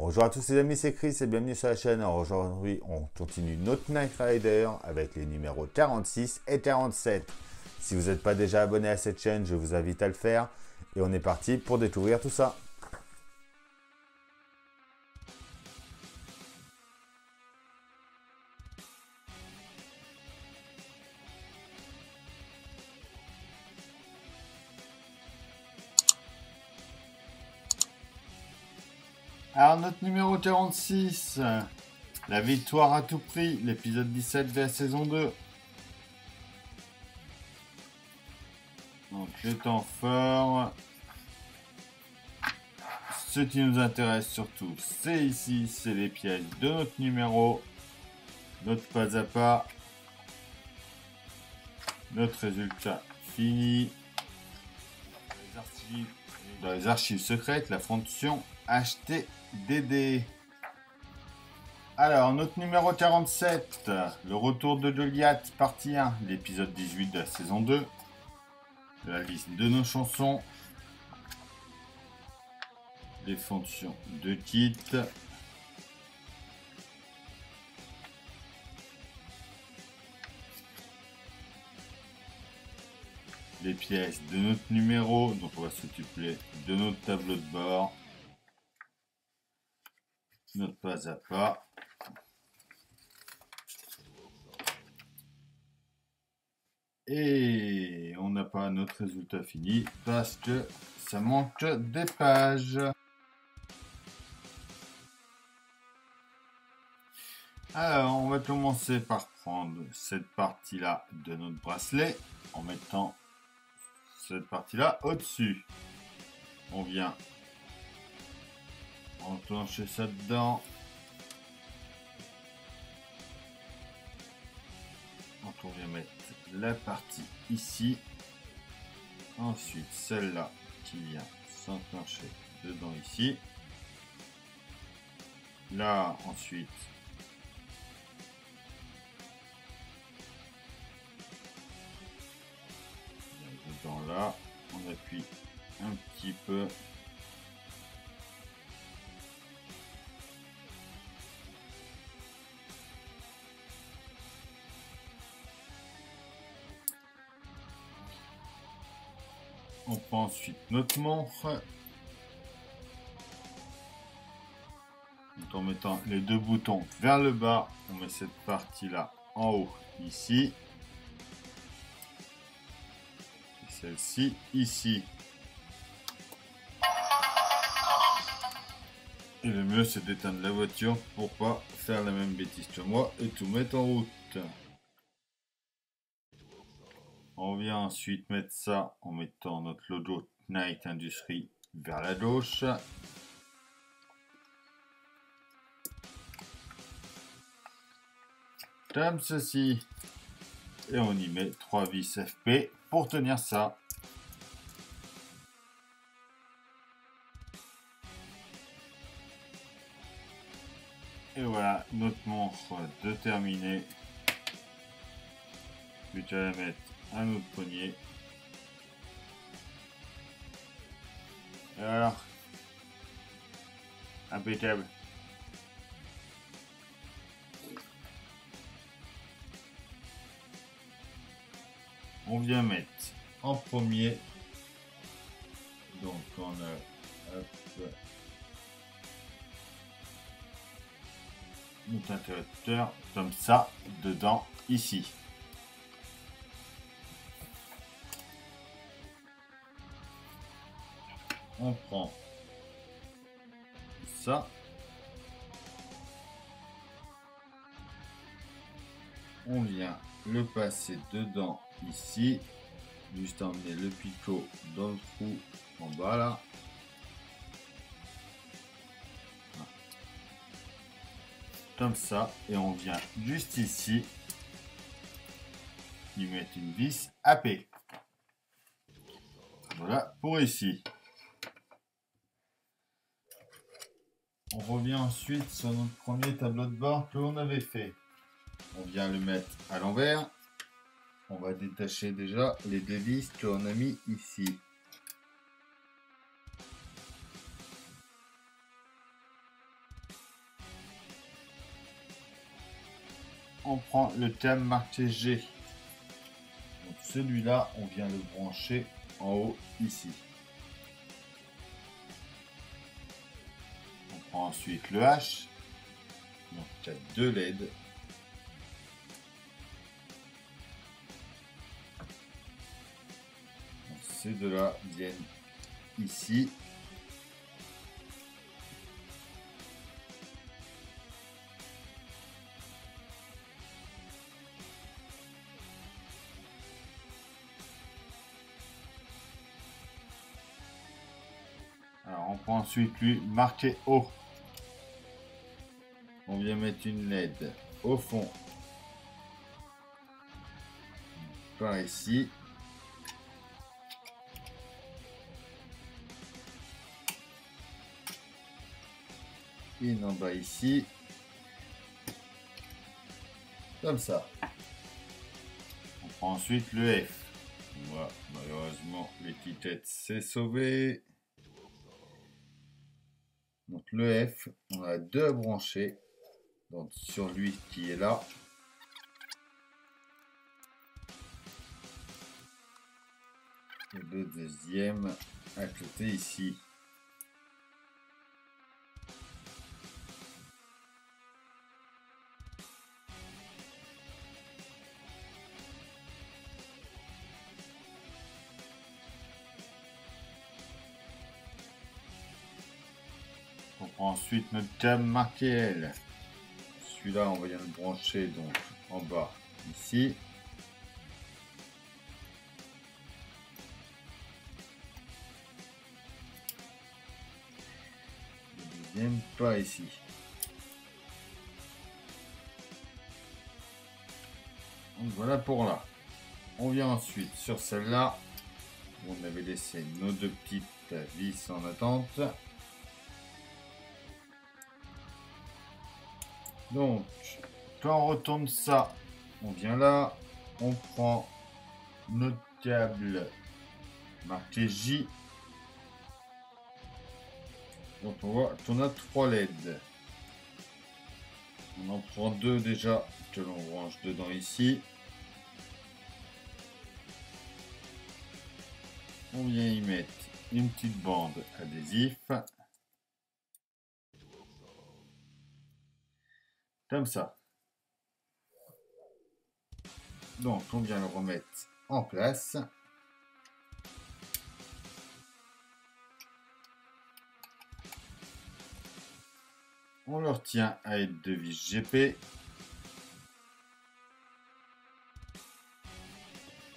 Bonjour à tous les amis, c'est Chris et bienvenue sur la chaîne. Alors aujourd'hui, on continue notre Knight Rider avec les numéros 46 et 47. Si vous n'êtes pas déjà abonné à cette chaîne, je vous invite à le faire. Et on est parti pour découvrir tout ça. Alors notre numéro 46, la victoire à tout prix, l'épisode 17 de la saison 2. Donc le temps fort. Ce qui nous intéresse surtout, c'est ici, c'est les pièces de notre numéro, notre pas à pas, notre résultat fini. Dans les archives secrètes, la fonction HTDD. Alors, notre numéro 47, le retour de Goliath, partie 1, l'épisode 18 de la saison 2. La liste de nos chansons. Les fonctions de kit. Les pièces de notre numéro, donc on va s'occuper de notre tableau de bord. Notre pas à pas. Et on n'a pas notre résultat fini parce que ça manque des pages. Alors, on va commencer par prendre cette partie-là de notre bracelet en mettant cette partie-là au-dessus. On vient enclencher ça dedans. Donc, on vient mettre la partie ici. Ensuite, celle-là qui vient s'enclencher dedans ici. Là, ensuite, dedans là, on appuie un petit peu. On prend ensuite notre montre. En mettant les deux boutons vers le bas, on met cette partie là en haut ici. Et celle-ci ici. Et le mieux c'est d'éteindre la voiture pour pas faire la même bêtise que moi et tout mettre en route. On vient ensuite mettre ça en mettant notre logo Knight Industries vers la gauche. Comme ceci. Et on y met 3 vis FP pour tenir ça. Et voilà, notre montre de terminer. Plus qu'à la mettre un autre poignet. Et alors, impeccable. On vient mettre en premier, donc on a notre interrupteur comme ça dedans ici. On prend ça. On vient le passer dedans ici. Juste emmener le picot dans le trou en bas là. Comme ça. Et on vient juste ici y mettre une vis AP. Voilà pour ici. On revient ensuite sur notre premier tableau de bord que l'on avait fait. On vient le mettre à l'envers. On va détacher déjà les deux vis qu'on a mis ici. on prend le thème marqué G. Donc celui-là, on vient le brancher en haut ici. On prend ensuite le H. Donc il y a 2 LED. Donc, ces deux-là viennent ici. Alors on prend ensuite lui marqué O. On vient mettre une LED au fond. Par ici. Une en bas ici. Comme ça. On prend ensuite le F. Voilà, malheureusement, l'étiquette s'est sauvée. Donc le F, on a 2 à brancher. Donc sur lui qui est là. Et le deuxième à côté ici. On prend ensuite notre câble marqué L. Celui-là, on va bien le brancher donc en bas ici. Le deuxième pas ici. Donc voilà pour là. On vient ensuite sur celle-là. On avait laissé nos 2 petites vis en attente. Donc, quand on retourne ça, on vient là, on prend notre câble marqué J. Donc on voit qu'on a 3 LED. On en prend 2 déjà que l'on branche dedans ici. On vient y mettre une petite bande adhésif. Comme ça. Donc on vient le remettre en place. On le retient à aide de vis GP.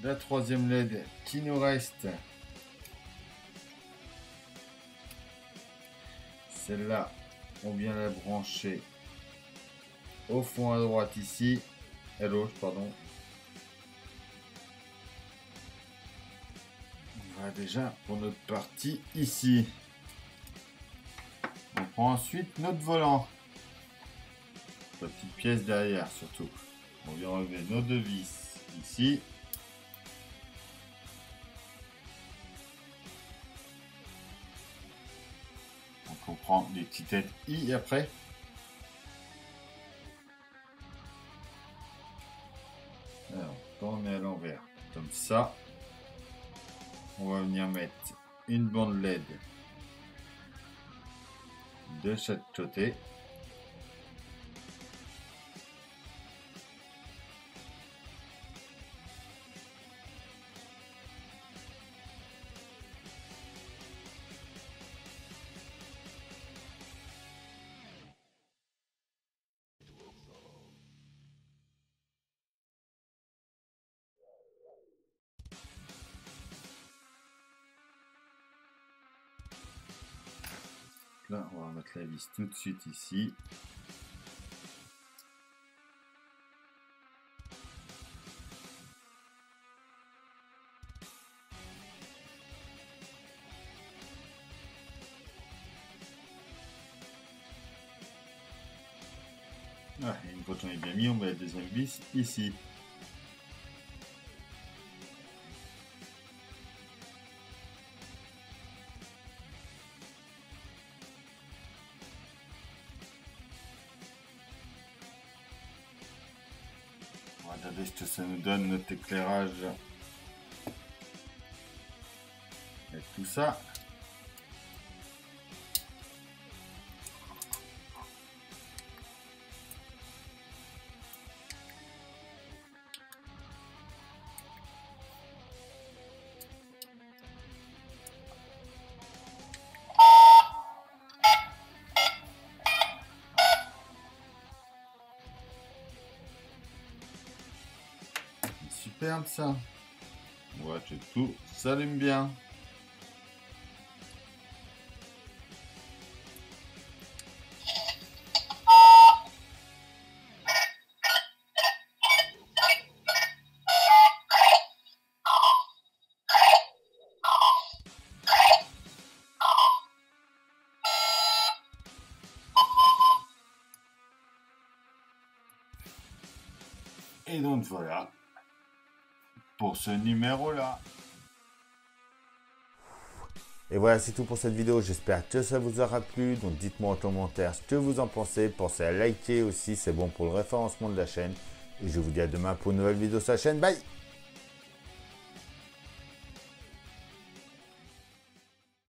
La troisième LED qui nous reste. Celle-là, on vient la brancher au fond à droite ici. À gauche, pardon. On va déjà pour notre partie ici. On prend ensuite notre volant. La petite pièce derrière surtout. On vient enlever nos 2 vis ici. Donc on prend l'étiquette I après. Alors, quand on est à l'envers, comme ça, on va venir mettre une bande LED de chaque côté. Là, on va mettre la vis tout de suite ici. Ah, et une fois qu'on est bien mis, on met la deuxième vis ici. Regardez, ça nous donne notre éclairage avec tout ça. Superbe ça. Ouais, tout s'allume bien. Et donc voilà. Pour ce numéro-là. Et voilà, c'est tout pour cette vidéo. J'espère que ça vous aura plu. Donc dites-moi en commentaire ce que vous en pensez. Pensez à liker aussi, c'est bon pour le référencement de la chaîne. Et je vous dis à demain pour une nouvelle vidéo sur la chaîne. Bye!